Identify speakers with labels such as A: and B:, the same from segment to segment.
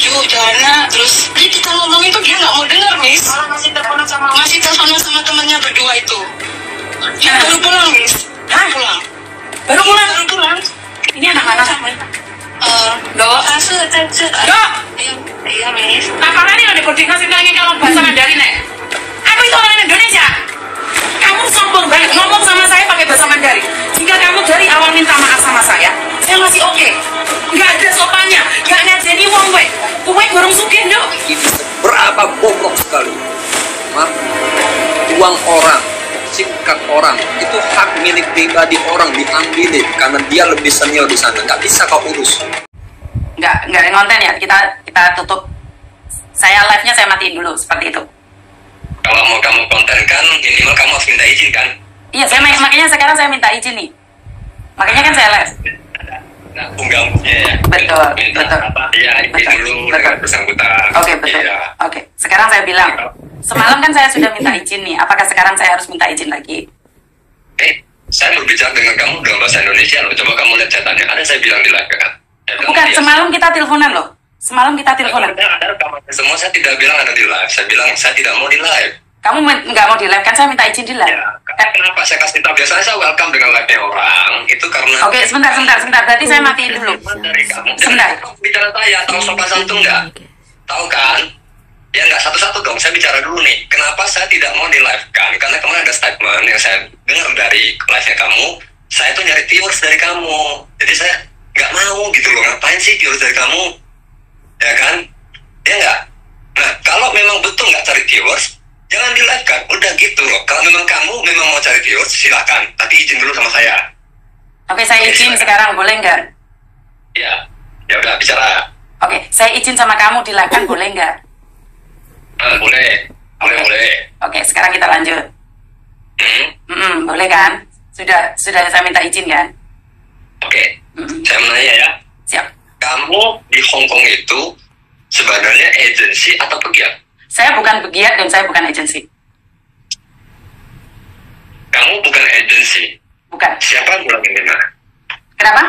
A: yuk jalan. Terus kita ngomong itu dia nggak mau dengar, Miss.
B: Malah masih teleponan sama
A: temannya berdua itu. Dia baru pulang, Miss. Pulang.
B: Baru pulang?
A: Baru pulang.
B: Ini anak-anak
A: doa Dok. Iya, Miss.
B: Apakah ini ada boarding house itu ingin kamu bahasa Mandarin, Nek? Aku itu orang Indonesia. Kamu sombong banget ngomong sama saya pakai bahasa Mandarin. Jika kamu dari awal minta maaf sama saya masih oke. Nggak ada sopannya, nggak ngajeni wong we. Kowe gorong sugih, Dok.
C: Berapa bobrok sekali. Maaf, uang orang, singkat orang, itu hak milik pribadi orang diambilin karena dia lebih senior di sana. Nggak bisa kau urus.
B: Nggak ada konten ya. Kita tutup. Saya live-nya saya matiin dulu seperti itu.
C: Kalau mau kamu kontenkan, minimal kamu harus minta izin kan?
B: Iya, makanya sekarang saya minta izin nih. Makanya kan saya live.
C: Nah, unggah-unggahnya ya.
B: Betul.
C: Apa? Ya, izin dulu dengan bersangkutan.
B: Oke, betul.
C: Iya.
B: Oke. Sekarang saya bilang, semalam kan saya sudah minta izin nih. Apakah sekarang saya harus minta izin lagi?
C: Saya berbicara dengan kamu dalam bahasa Indonesia loh. Coba kamu lihat catatannya. Ada saya bilang di live kan?
B: Bukan, semalam kita teleponan loh. Semalam kita teleponan.
C: Ada rekamannya semua, saya tidak bilang ada di live. Saya bilang saya tidak mau di live.
B: Kamu nggak mau di live kan? Saya minta izin di live.
C: Ya, kenapa saya kasih tahu? Biasanya saya welcome dengan live-nya orang. Itu karena...
B: Oke, sebentar. Berarti saya matiin dulu.
C: Dari kamu.
B: Sebentar.
C: Bicara saya, tahu sopan santun nggak? Tahu kan? Ya nggak, satu-satu dong. Saya bicara dulu nih. Kenapa saya tidak mau di live kan? Karena kemarin ada statement yang saya dengar dari live-nya kamu. Saya tuh nyari viewers dari kamu. Jadi saya nggak mau gitu loh. Ngapain sih viewers dari kamu? Ya kan? Ya nggak? Nah, kalau memang betul nggak cari viewers, jangan di live kan, udah gitu loh. Kalau memang kamu memang mau cari viewers, silakan. Tapi izin dulu sama saya.
B: Oke, saya izin sekarang, boleh nggak?
C: Ya udah bicara.
B: Oke, saya izin sama kamu di live kan, boleh nggak?
C: Boleh.
B: Oke, sekarang kita lanjut. Boleh kan? Sudah saya minta izin kan?
C: Oke. Saya menanya ya.
B: Siap.
C: Kamu di Hong Kong itu sebenarnya agensi atau pegiat?
B: Saya bukan pegiat dan saya bukan agensi.
C: Kamu bukan agensi.
B: Bukan.
C: Siapa yang mulangin Lina?
B: Kenapa?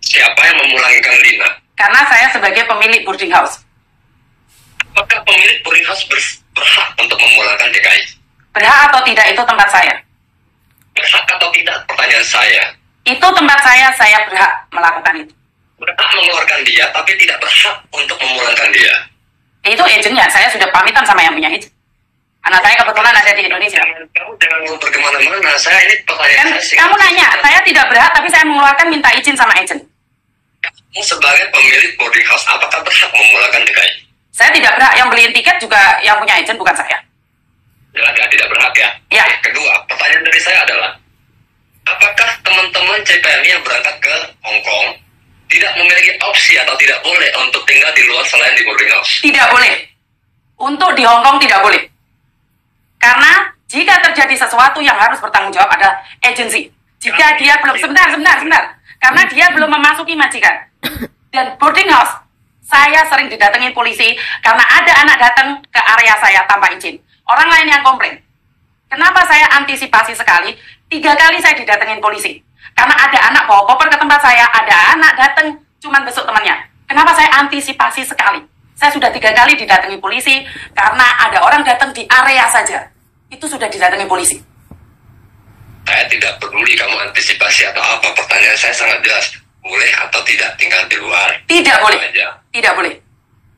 C: Siapa yang memulangkan Lina?
B: Karena saya sebagai pemilik boarding house.
C: Apakah pemilik boarding house berhak untuk memulangkan DKI?
B: Berhak atau tidak itu tempat saya.
C: Berhak atau tidak? Pertanyaan saya.
B: Itu tempat saya berhak melakukan itu.
C: Berhak mengeluarkan dia, tapi tidak berhak untuk memulangkan dia.
B: Itu agennya, saya sudah pamitan sama yang punya agent. Anak saya kebetulan ada di Indonesia.
C: Kamu jangan ngumpul kemana-mana. Saya ini pertanyaan
B: Kan,
C: saya.
B: kamu nanya, saya tidak berhak, tapi saya mengeluarkan minta izin sama agent.
C: Kamu sebagai pemilik boarding house, apakah berhak memulangkan DKI?
B: Saya tidak berhak, yang beliin tiket juga yang punya agent, bukan saya.
C: Jelas tidak berhak ya?
B: Ya.
C: Kedua, pertanyaan dari saya adalah, apakah teman-teman CPMI yang berangkat ke Hong Kong tidak memiliki opsi atau tidak boleh untuk tinggal di luar selain di boarding house?
B: Tidak boleh. Untuk di Hong Kong tidak boleh. Karena jika terjadi sesuatu yang harus bertanggung jawab adalah agensi. Jika dia belum, sebentar. Karena dia belum memasuki majikan. Dan boarding house, saya sering didatangi polisi karena ada anak datang ke area saya tanpa izin. Orang lain yang komplain. Kenapa saya antisipasi sekali? 3 kali saya didatengin polisi. Karena ada anak bawa koper ke tempat saya, ada anak datang cuman besok temannya. Kenapa saya antisipasi sekali? Saya sudah 3 kali didatangi polisi karena ada orang datang di area saja. Itu sudah didatangi polisi.
C: Saya tidak peduli kamu antisipasi atau apa. Pertanyaan saya sangat jelas. Boleh atau tidak tinggal di luar?
B: Tidak boleh.
C: Aja.
B: Tidak boleh.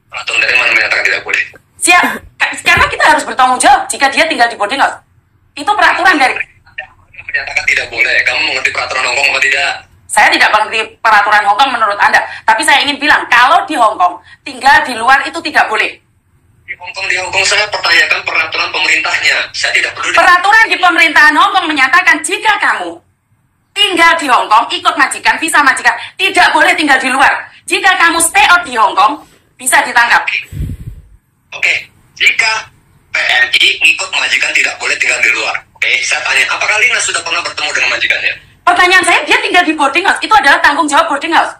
C: Peraturan dari mana menyatakan tidak boleh?
B: Siap. Karena kita harus bertanggung jawab jika dia tinggal di boarding house. Itu peraturan dari...
C: Menyatakan tidak boleh. Kamu mengerti peraturan Hong Kong atau tidak?
B: Saya tidak mengerti peraturan Hong Kong menurut Anda. Tapi saya ingin bilang, kalau di Hong Kong, tinggal di luar itu tidak boleh.
C: Di Hong Kong saya pertanyakan peraturan pemerintahnya. Saya tidak peduli.
B: Peraturan di pemerintahan Hong Kong menyatakan jika kamu tinggal di Hong Kong, ikut majikan, visa majikan, tidak boleh tinggal di luar. Jika kamu stay out di Hong Kong, bisa ditangkap.
C: Oke. Jika PMI ikut majikan tidak boleh tinggal di luar. Oke, saya tanya, apakah Lina sudah pernah bertemu dengan majikannya?
B: Pertanyaan saya, dia tinggal di boarding house. Itu adalah tanggung jawab boarding house.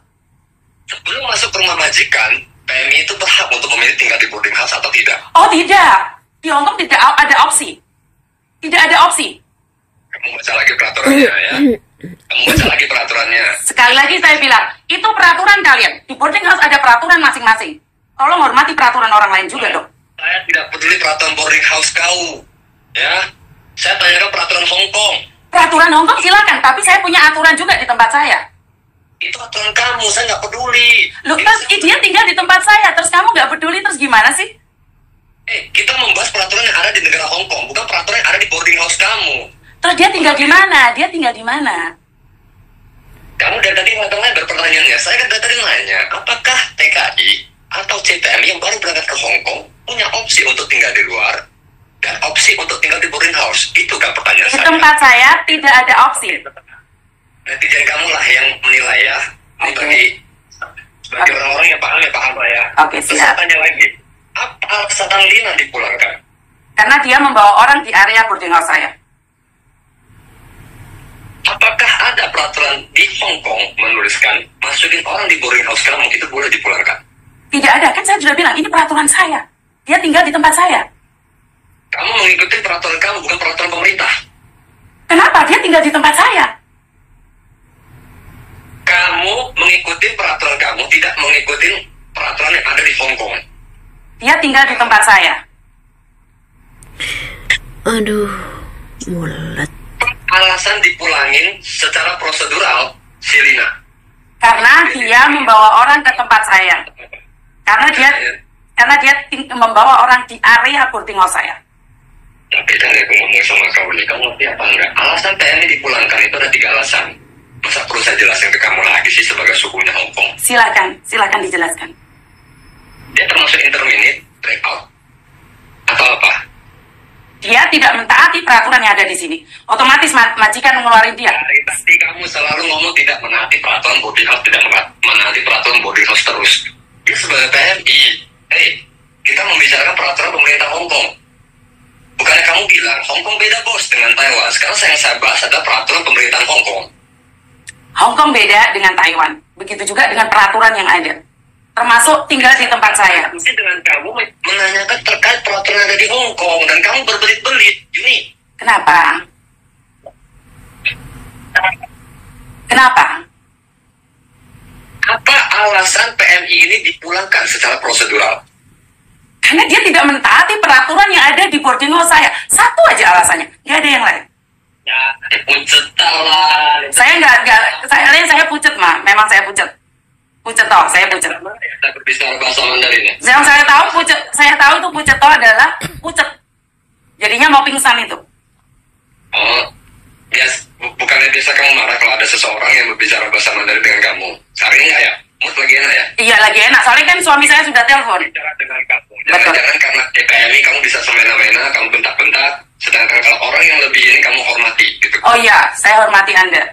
C: Sebelum masuk ke rumah majikan, PMI itu berhak untuk memilih tinggal di boarding house atau tidak?
B: Oh tidak. Di Hong Kong tidak ada opsi. Tidak ada opsi.
C: Kamu baca lagi peraturannya ya. Kamu baca lagi peraturannya.
B: Sekali lagi saya bilang, itu peraturan kalian. Di boarding house ada peraturan masing-masing. tolong hormati peraturan orang lain juga dong.
C: Saya tidak peduli peraturan boarding house kau. Ya, saya tanyakan peraturan Hong Kong.
B: Peraturan Hong Kong silakan, tapi saya punya aturan juga di tempat saya.
C: Itu aturan kamu, saya nggak peduli.
B: Loh, terus dia tinggal di tempat saya, terus kamu nggak peduli, terus gimana sih?
C: Kita membahas peraturan yang ada di negara Hong Kong, bukan peraturan yang ada di boarding house kamu.
B: Terus dia tinggal di mana? Dia tinggal di mana?
C: Kamu dari tadi lebar pertanyaannya. Saya kan dari tadi nanya, apakah TKI atau CPM yang baru berangkat ke Hong Kong punya opsi untuk tinggal di luar dan opsi untuk tinggal di boarding house? Itu kan pertanyaan
B: Di
C: saya.
B: tempat saya tidak ada opsi.
C: Netizen kamu lah yang menilai ya. Ini bagi orang-orang yang paham lah ya.
B: Oke,
C: Terus
B: siap.
C: saya tanya lagi, apa alasan Lina dipulangkan?
B: Karena dia membawa orang di area boarding house saya.
C: Apakah ada peraturan di Hong Kong menuliskan masukin orang di boarding house kamu itu boleh dipulangkan?
B: Tidak ada, kan saya sudah bilang, ini peraturan saya. Dia tinggal di tempat saya.
C: Kamu mengikuti peraturan kamu, bukan peraturan pemerintah.
B: Kenapa? Dia tinggal di tempat saya.
C: Kamu mengikuti peraturan kamu, tidak mengikuti peraturan yang ada di Hong Kong.
B: Dia tinggal di tempat saya.
D: Aduh, mulet.
C: Alasan dipulangin secara prosedural, si Lina.
B: Karena dia membawa orang ke tempat saya. Karena dia membawa orang di area boarding house saya.
C: Tapi kan aku ngomong sama kau nih, kamu ngerti apa enggak? Alasan TNI dipulangkan itu ada 3 alasan. Masa perlu saya jelaskan ke kamu lagi sih sebagai sukunya Hong Kong?
B: Silakan dijelaskan.
C: Dia termasuk interminate, breakout, atau apa?
B: Dia tidak mentaati peraturan yang ada di sini. Otomatis majikan mengeluarin dia.
C: Dari tadi kamu selalu ngomong tidak menaati peraturan boarding house, tidak menaati peraturan boarding house terus. Dia sebagai TNI, kita membicarakan peraturan pemerintah Hong Kong. Bukannya kamu bilang Hong Kong beda bos dengan Taiwan. Sekarang yang saya bahas adalah peraturan pemerintahan Hong Kong.
B: Hong Kong beda dengan Taiwan. Begitu juga dengan peraturan yang ada. Termasuk tinggal di tempat saya.
C: Mesti dengan kamu menanyakan terkait peraturan yang ada di Hong Kong dan kamu berbelit-belit. Ini
B: Kenapa?
C: apa alasan PMI ini dipulangkan secara prosedural?
B: Karena dia tidak mentaati peraturan yang ada di boarding house saya. Satu aja alasannya, nggak ada yang lain.
C: Ya, pucet lah.
B: Saya pucet mah, memang saya pucet. Pucet toh, saya pucet.
C: Kita berbicara bahasa Mandarin ya.
B: Yang saya tahu itu pucet toh adalah pucet. Jadinya mau pingsan itu.
C: Oh, bukannya biasa kamu marah kalau ada seseorang yang berbicara bahasa Mandarin dengan kamu? Hari ini nggak ya? Mood lagi enak ya?
B: Iya lagi enak, soalnya kan suami saya sudah telepon.
C: Bicara dengan kamu.
B: Betul.
C: Jangan karena PMI kamu bisa semena-mena, kamu bentak-bentak. Sedangkan kalau orang yang lebih ini kamu hormati gitu.
B: Oh iya, saya hormati Anda.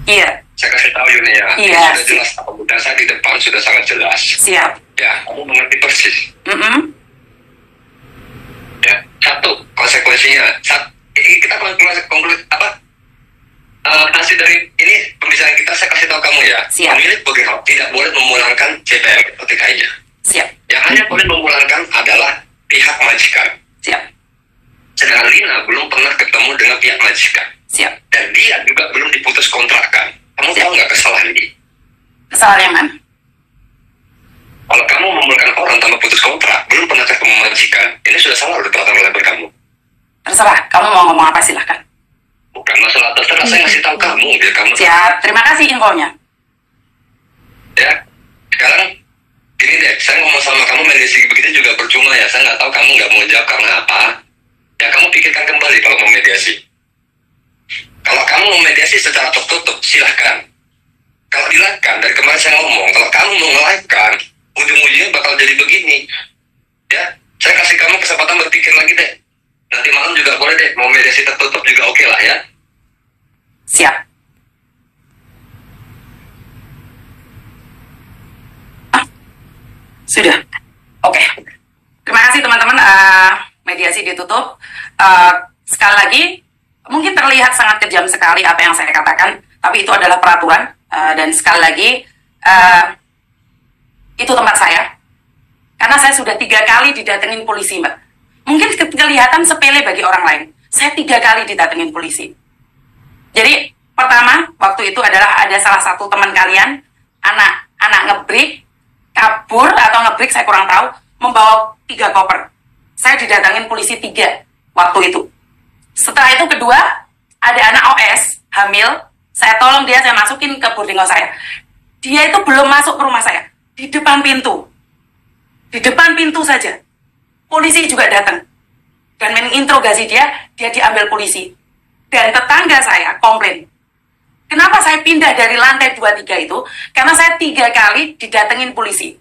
B: Iya,
C: Saya kasih tahu Yuni ya.
B: Iya.
C: Sudah jelas kebutuhan saya di depan sudah sangat jelas.
B: siap.
C: Ya, kamu mengerti persis. Ya, satu konsekuensinya. Kita konklusi apa? Hasil dari ini pembicaraan kita saya kasih tahu kamu ya.
B: Siap.
C: Pemilik boarding house tidak boleh memulangkan CPM atau TKI-nya.
B: Siap.
C: Yang hanya boleh memulangkan adalah pihak majikan.
B: Siap.
C: Sedangkan Lina belum pernah ketemu dengan pihak majikan.
B: Siap.
C: Dan dia juga belum diputus kontrakkan. Kamu
B: Siap.
C: tahu nggak kesalahan ini?
B: Kesalahan yang mana?
C: Kalau kamu memulangkan orang tanpa putus kontrak, belum pernah ketemu majikan, ini sudah salah udah peraturan labor kamu.
B: Terserah, kamu mau ngomong apa silahkan.
C: Bukan masalah terserah, saya ngasih tahu kamu biar kamu tahu.
B: Siap, terima kasih infonya.
C: Ya, sekarang gini deh, saya ngomong sama kamu mediasi begitu juga percuma ya. Saya nggak tahu kamu nggak mau jawab karena apa. Ya kamu pikirkan kembali kalau mau mediasi. Kalau kamu mau mediasi secara tertutup, silahkan. Kalau dilakukan, dari kemarin saya ngomong, kalau kamu mau nge-live-kan, ujung-ujungnya bakal jadi begini. Ya, saya kasih kamu kesempatan berpikir lagi deh. Nanti malam juga boleh deh, mau mediasi tertutup juga oke lah ya.
B: Siap. Sudah. Oke. Terima kasih teman-teman. Mediasi ditutup. Sekali lagi, mungkin terlihat sangat kejam sekali apa yang saya katakan, tapi itu adalah peraturan. Dan sekali lagi, itu tempat saya. Karena saya sudah 3 kali didatengin polisi, Mbak. Mungkin kelihatan sepele bagi orang lain. Saya 3 kali didatengin polisi. Jadi, pertama, waktu itu adalah ada salah satu teman kalian, anak ngebreak, ngebur atau ngebreak, saya kurang tahu, membawa 3 koper. Saya didatangin polisi 3 waktu itu. Setelah itu kedua, ada anak OS, hamil, saya tolong dia, saya masukin ke boarding house saya. Dia itu belum masuk ke rumah saya, di depan pintu. Di depan pintu saja. Polisi juga datang. Dan menginterogasi dia diambil polisi. Dan tetangga saya komplain. Kenapa saya pindah dari lantai 2-3 itu? Karena saya 3 kali didatengin polisi.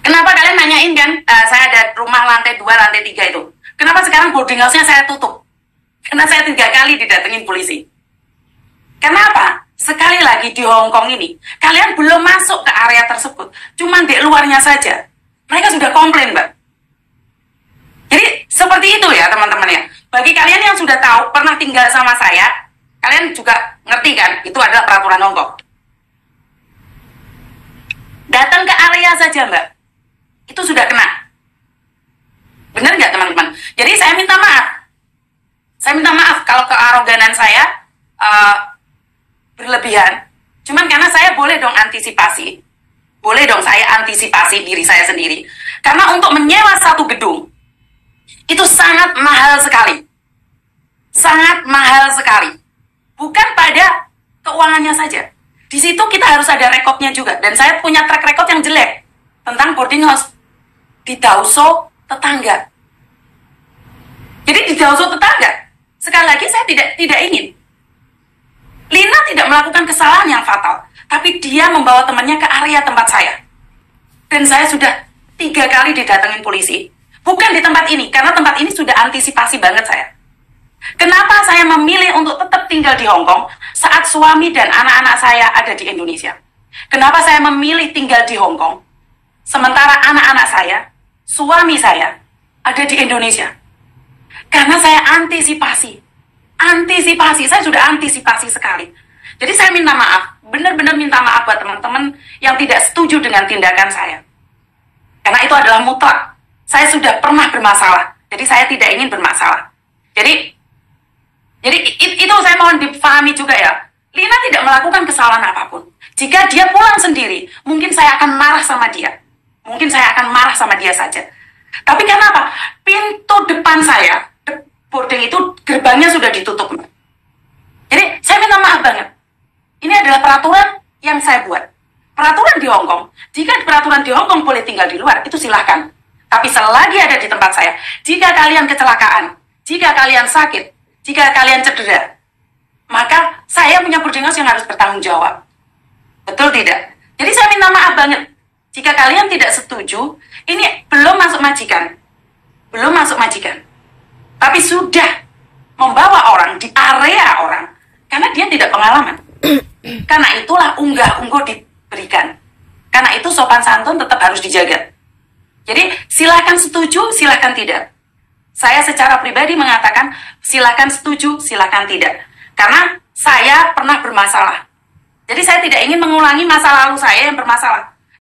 B: Kenapa kalian nanyain kan, saya ada rumah lantai 2, lantai 3 itu. Kenapa sekarang boarding house-nya saya tutup? Karena saya 3 kali didatengin polisi. Kenapa? Sekali lagi di Hong Kong ini, kalian belum masuk ke area tersebut. Cuma di luarnya saja. Mereka sudah komplain, Mbak. Jadi, seperti itu ya teman-teman ya. Bagi kalian yang sudah tahu, pernah tinggal sama saya, kalian juga ngerti kan, itu adalah peraturan Hong Kong. Datang ke area saja, Mbak. Itu sudah kena. Benar nggak teman-teman? Jadi saya minta maaf. Saya minta maaf kalau kearoganan saya berlebihan. Cuman karena saya boleh dong antisipasi. Boleh dong saya antisipasi diri saya sendiri. Karena untuk menyewa satu gedung, itu sangat mahal sekali. Sangat mahal sekali. Bukan pada keuangannya saja. Di situ kita harus ada rekodnya juga. Dan saya punya track record yang jelek tentang boarding house di Dauso tetangga. Jadi di Dauso tetangga, sekali lagi saya tidak ingin. Lina tidak melakukan kesalahan yang fatal, tapi dia membawa temannya ke area tempat saya. Dan saya sudah 3 kali didatengin polisi. Bukan di tempat ini, karena tempat ini sudah antisipasi banget saya. Kenapa saya memilih untuk tetap tinggal di Hong Kong saat suami dan anak-anak saya ada di Indonesia? Kenapa saya memilih tinggal di Hong Kong sementara anak-anak saya, suami saya ada di Indonesia? Karena saya antisipasi. Saya sudah antisipasi sekali. Jadi saya minta maaf, benar-benar minta maaf buat teman-teman yang tidak setuju dengan tindakan saya. Karena itu adalah mutlak. Saya sudah pernah bermasalah, jadi saya tidak ingin bermasalah. Jadi itu saya mohon dipahami juga ya. Lina tidak melakukan kesalahan apapun. Jika dia pulang sendiri, mungkin saya akan marah sama dia. Mungkin saya akan marah sama dia saja. Tapi kenapa? Pintu depan saya, boarding itu gerbangnya sudah ditutup. Jadi saya minta maaf banget. Ini adalah peraturan yang saya buat. Peraturan di Hong Kong. Jika peraturan di Hong Kong boleh tinggal di luar, itu silahkan. Tapi selagi ada di tempat saya, jika kalian kecelakaan, jika kalian sakit, jika kalian cedera, maka saya punya boarding house yang harus bertanggung jawab. Betul tidak? Jadi saya minta maaf banget. Jika kalian tidak setuju, ini belum masuk majikan. Belum masuk majikan. Tapi sudah membawa orang di area orang. Karena dia tidak pengalaman. Karena itulah unggah-ungguh diberikan. Karena itu sopan santun tetap harus dijaga. Jadi silakan setuju, silakan tidak. Saya secara pribadi mengatakan silakan setuju, silakan tidak. Karena saya pernah bermasalah. Jadi saya tidak ingin mengulangi masa lalu saya yang bermasalah.